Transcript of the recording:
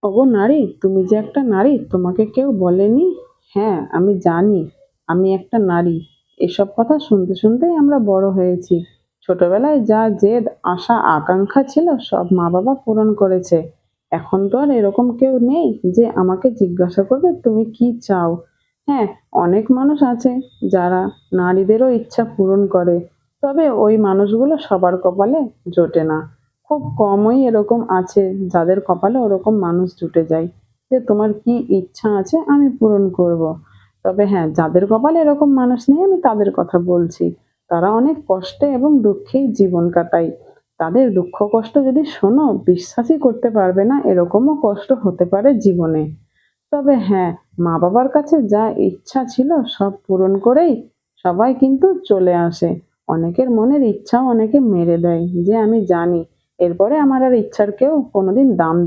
ওগো নারী, তুমি যে একটা নারী তোমাকে কেউ বলেনি? হ্যাঁ, আমি জানি আমি একটা নারী। এসব কথা শুনতে শুনতেই আমরা বড় হয়েছি। ছোটবেলায় যা জেদ, আশা, আকাঙ্ক্ষা ছিল সব মা-বাবা পূরণ করেছে। এখন তো আর এরকম কেউ নেই যে আমাকে জিজ্ঞাসা করবে তুমি কি চাও? হ্যাঁ, অনেক মানুষ আছে যারা নারীদেরও ইচ্ছা পূরণ করে। তবে ওই মানুষগুলো সবার কপালে জোটে না। খুব কমই এরকম আছে যাদের কপালে ওরকম মানুষ জুটে যায় যে তোমার কি ইচ্ছা আছে আমি পূরণ করব। তবে হ্যাঁ, যাদের কপালে এরকম মানুষ নেই আমি তাদের কথা বলছি। তারা অনেক কষ্টে এবং দুঃখেই জীবন কাটায়। তাদের দুঃখ কষ্ট যদি শোনো, বিশ্বাসই করতে পারবে না এরকমও কষ্ট হতে পারে জীবনে। তবে হ্যাঁ, মা-বাবার কাছে যা ইচ্ছা ছিল সব পূরণ করেই সবাই কিন্তু চলে আসে। অনেকের মনের ইচ্ছাও অনেকে মেরে দেয় যে আমি জানি এরপরে আমার আর ইচ্ছার কেউ কোনোদিন দাম